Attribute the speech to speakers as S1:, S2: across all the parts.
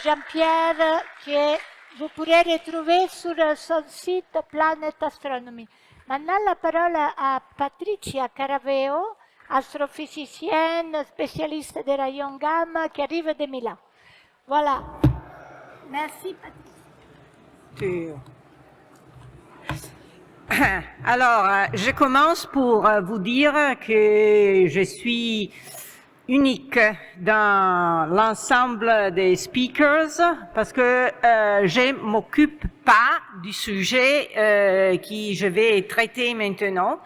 S1: Jean-Pierre que vous pourrez retrouver sur son site Planet Astronomy. Maintenant, la parole à Patricia Caraveo, astrophysicienne, spécialiste des rayons gamma qui arrive de Milan. Voilà. Merci, Patricia.
S2: Alors, je commence pour vous dire que je suis unique dans l'ensemble des speakers parce que je m'occupe pas du sujet qui je vais traiter maintenant.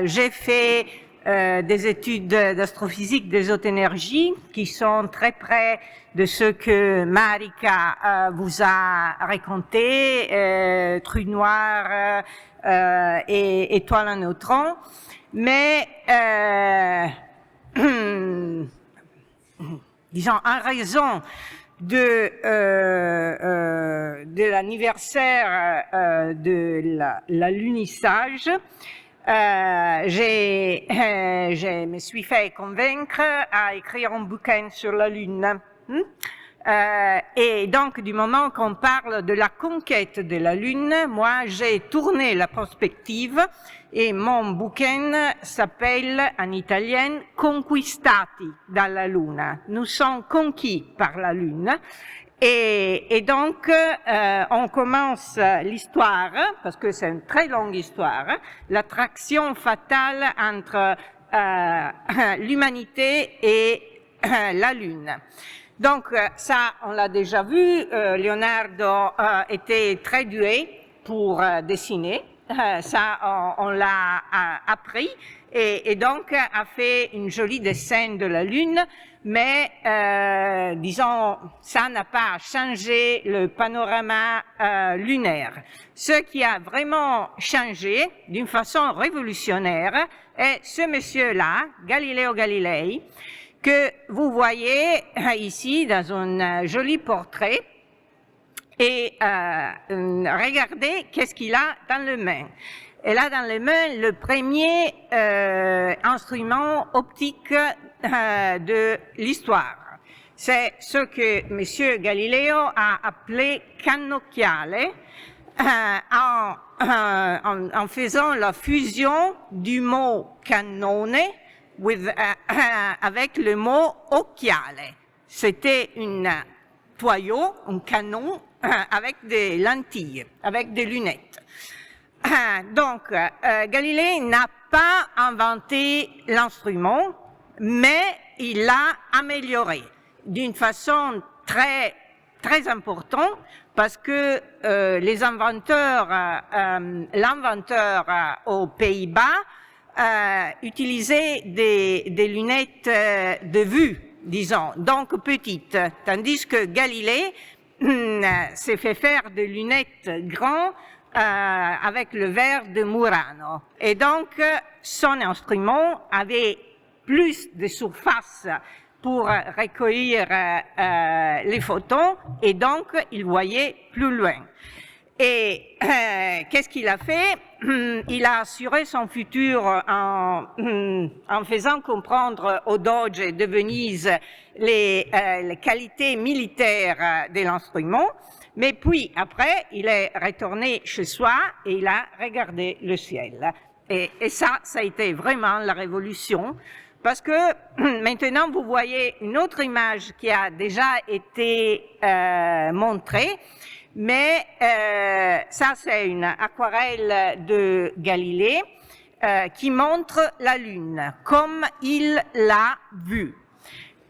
S2: J'ai fait des études d'astrophysique des hautes énergies qui sont très près de ce que Marika vous a raconté, trou noir et étoile à neutrons, mais disons en raison de l'anniversaire de l'alunissage, je me suis fait convaincre à écrire un bouquin sur la Lune. Et donc, du moment qu'on parle de la conquête de la Lune, moi, j'ai tourné la perspective et mon bouquin s'appelle en italien « Conquistati dalla Luna ». Nous sommes conquis par la Lune. Et donc, on commence l'histoire, parce que c'est une très longue histoire, l'attraction fatale entre l'humanité et la Lune. Donc, ça, on l'a déjà vu, Leonardo était très doué pour dessiner, ça, on l'a appris, et donc a fait une jolie dessin de la Lune, mais, disons, ça n'a pas changé le panorama lunaire. Ce qui a vraiment changé d'une façon révolutionnaire est ce monsieur-là, Galileo Galilei, que vous voyez ici dans un joli portrait. Et regardez qu'est-ce qu'il a dans les mains. Il a dans les mains le premier instrument optique de l'histoire. C'est ce que M. Galileo a appelé cannocchiale en faisant la fusion du mot cannone avec le mot occhiale. C'était un tuyau, un canon avec des lentilles, avec des lunettes. Donc, Galilée n'a pas inventé l'instrument, mais il l'a amélioré d'une façon très, très importante parce que les inventeurs, l'inventeur aux Pays-Bas utilisait des lunettes de vue, disons, donc petites, tandis que Galilée s'est fait faire des lunettes grandes avec le verre de Murano. Et donc, son instrument avait plus de surface pour recueillir les photons et donc il voyait plus loin. Et qu'est-ce qu'il a fait? Il a assuré son futur en faisant comprendre aux doges de Venise les qualités militaires de l'instrument. Mais puis, après, il est retourné chez soi et il a regardé le ciel. Et ça a été vraiment la révolution. Parce que maintenant, vous voyez une autre image qui a déjà été montrée. Mais ça, c'est une aquarelle de Galilée qui montre la Lune comme il l'a vue.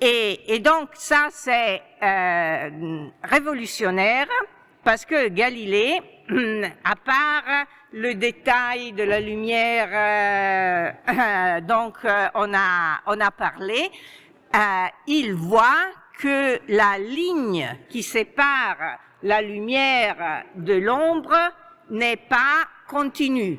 S2: Et donc, ça, c'est révolutionnaire parce que Galilée, à part le détail de la lumière donc on a parlé, il voit que la ligne qui sépare la lumière de l'ombre n'est pas continue,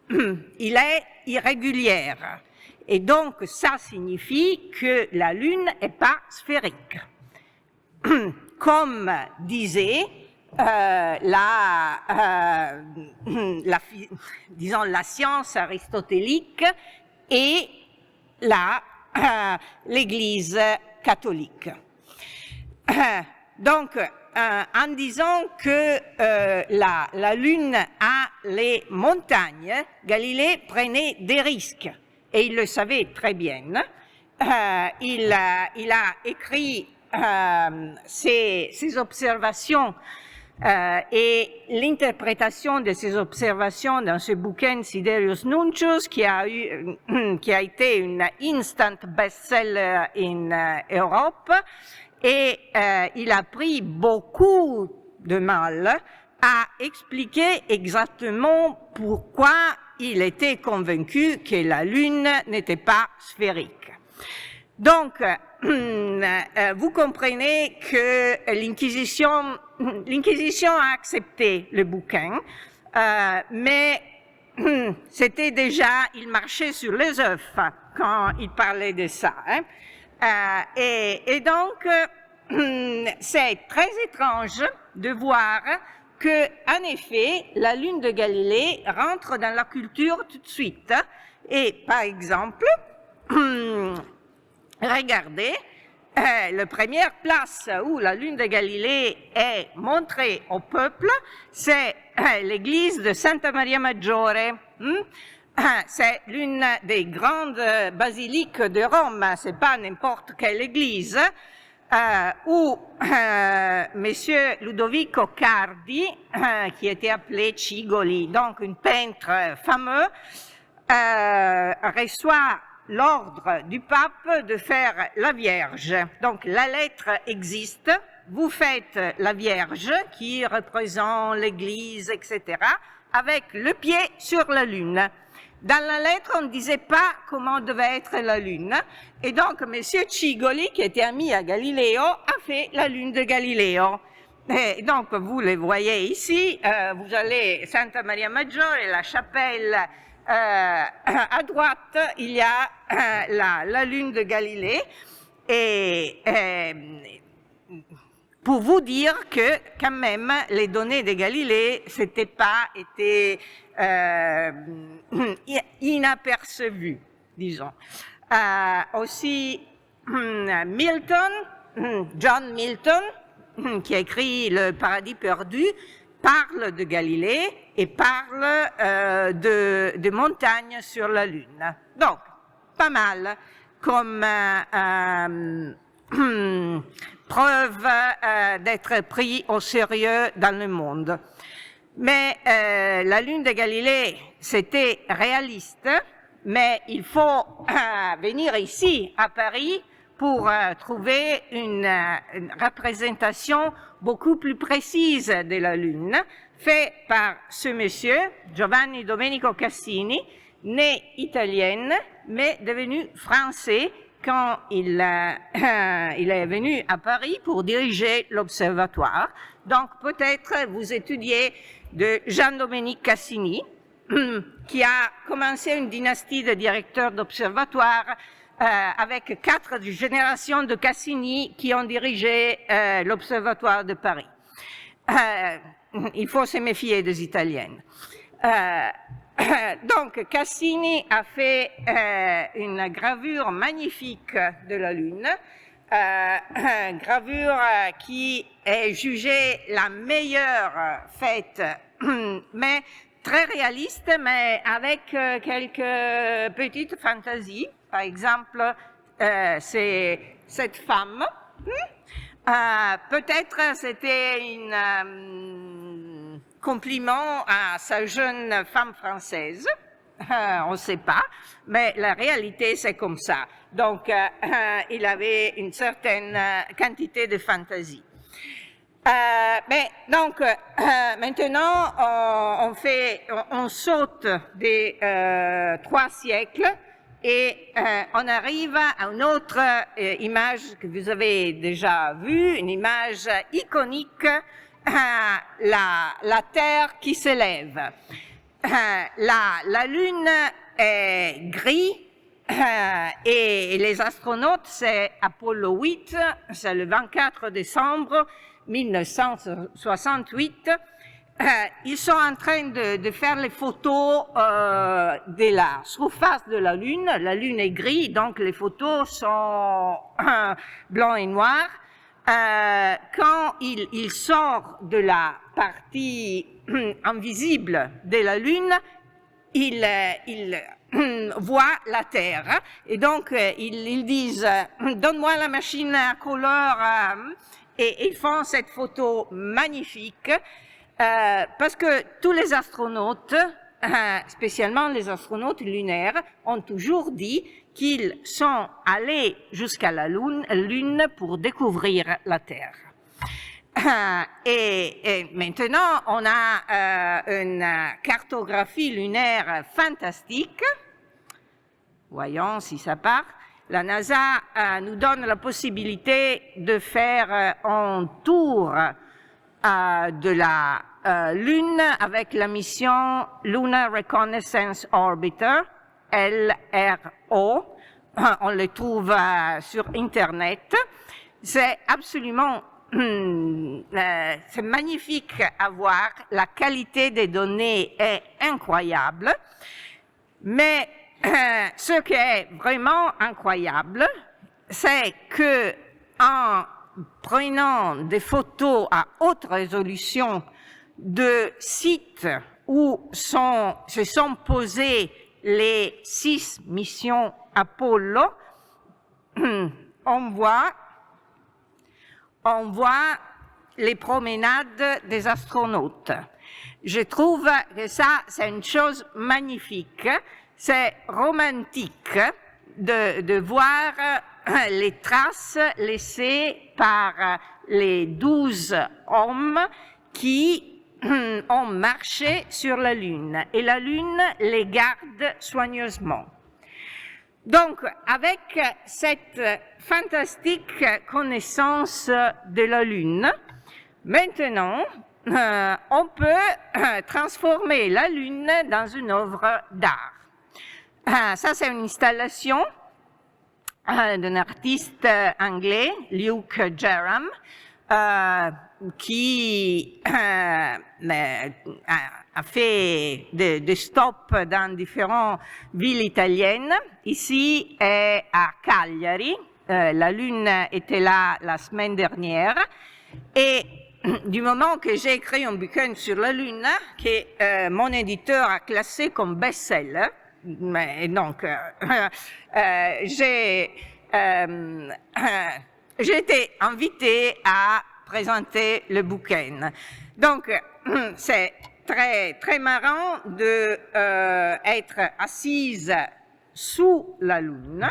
S2: il est irrégulière. Et donc, ça signifie que la Lune n'est pas sphérique. Comme disait disons, la science aristotélique et l'Église catholique. Donc, en disant que la Lune a les montagnes, Galilée prenait des risques, et il le savait très bien. Il a écrit ses observations et l'interprétation de ces observations dans ce bouquin Sidereus Nuncius, qui a été une instant bestseller en Europe, et il a pris beaucoup de mal à expliquer exactement pourquoi il était convaincu que la Lune n'était pas sphérique. Donc, vous comprenez que l'Inquisition a accepté le bouquin, mais c'était déjà, il marchait sur les œufs quand il parlait de ça. Et donc, c'est très étrange de voir que, en effet, la Lune de Galilée rentre dans la culture tout de suite. Et par exemple, regardez, la première place où la Lune de Galilée est montrée au peuple, c'est l'église de Santa Maria Maggiore. C'est l'une des grandes basiliques de Rome, c'est pas n'importe quelle église, où Monsieur Ludovico Cardi, qui était appelé Cigoli, donc un peintre fameux, reçoit l'ordre du pape de faire la Vierge. Donc la lettre existe, vous faites la Vierge qui représente l'Église, etc., avec le pied sur la Lune. Dans la lettre, on ne disait pas comment devait être la Lune, et donc M. Cigoli, qui était ami à Galiléo, a fait la Lune de Galiléo. Et donc vous le voyez ici, vous allez Santa Maria Maggiore, la chapelle. À droite, il y a la Lune de Galilée, et pour vous dire que, quand même, les données de Galilée, c'était pas été inaperçues, disons. Aussi, John Milton, qui a écrit Le Paradis perdu, parle de Galilée et parle de montagnes sur la Lune. Donc, pas mal comme preuve d'être pris au sérieux dans le monde. Mais la Lune de Galilée, c'était réaliste, mais il faut venir ici, à Paris, pour trouver une représentation beaucoup plus précise de la Lune, fait par ce monsieur, Giovanni Domenico Cassini, né italien, mais devenu français quand il est venu à Paris pour diriger l'observatoire. Donc peut-être vous étudiez de Jean-Dominique Cassini, qui a commencé une dynastie de directeurs d'observatoire avec 4 générations de Cassini qui ont dirigé l'Observatoire de Paris. Il faut se méfier des Italiennes. Donc, Cassini a fait une gravure magnifique de la Lune, gravure qui est jugée la meilleure faite, mais très réaliste, mais avec quelques petites fantaisies. Par exemple, c'est cette femme. Peut-être c'était un compliment à sa jeune femme française. On ne sait pas, mais la réalité c'est comme ça. Donc, il avait une certaine quantité de fantaisie. Mais donc, maintenant, on saute des 3 siècles. Et on arrive à une autre image que vous avez déjà vue, une image iconique, la Terre qui s'élève. La Lune est grise et les astronautes, c'est Apollo 8, c'est le 24 décembre 1968. Ils sont en train de faire les photos de la surface de la Lune. La Lune est grise, donc les photos sont blanc et noir. quand il sort de la partie invisible de la Lune, il voit la Terre. Et donc, ils disent « Donne-moi la machine à couleur » et ils font cette photo magnifique parce que tous les astronautes, spécialement les astronautes lunaires, ont toujours dit qu'ils sont allés jusqu'à la Lune pour découvrir la Terre. Et maintenant, on a une cartographie lunaire fantastique. Voyons si ça part. La NASA nous donne la possibilité de faire un tour de la Lune avec la mission Lunar Reconnaissance Orbiter, LRO. On le trouve sur Internet. C'est absolument c'est magnifique à voir. La qualité des données est incroyable. Mais ce qui est vraiment incroyable, c'est que en prenant des photos à haute résolution de sites où se sont posées les 6 missions Apollo, on voit les promenades des astronautes. Je trouve que ça, c'est une chose magnifique. C'est romantique de voir les traces laissées par les 12 hommes qui ont marché sur la Lune. Et la Lune les garde soigneusement. Donc, avec cette fantastique connaissance de la Lune, maintenant, on peut transformer la Lune dans une œuvre d'art. Ça, c'est une installation d'un artiste anglais, Luke Jerram, qui a fait des stops dans différentes villes italiennes. Ici est à Cagliari. La Lune était là la semaine dernière. Et du moment que j'ai écrit un bouquin sur la Lune, que mon éditeur a classé comme best-seller, donc j'ai été invitée à présenter le bouquin. Donc, c'est très marrant d'être assise sous la Lune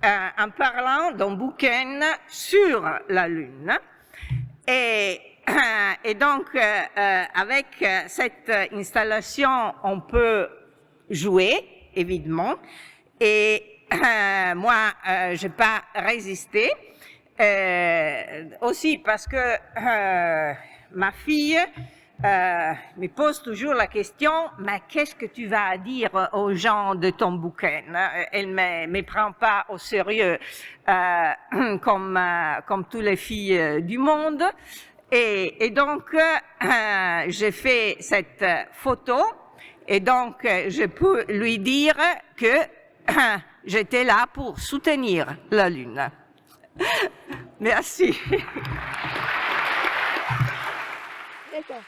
S2: en parlant d'un bouquin sur la Lune. Et donc, avec cette installation, on peut jouer, évidemment. Et moi, je n'ai pas résisté. Aussi parce que ma fille me pose toujours la question, mais qu'est-ce que tu vas dire aux gens de ton bouquin? Elle ne me prend pas au sérieux comme toutes les filles du monde. Et donc, j'ai fait cette photo et donc je peux lui dire que j'étais là pour soutenir la Lune. Merci.
S1: D'accord.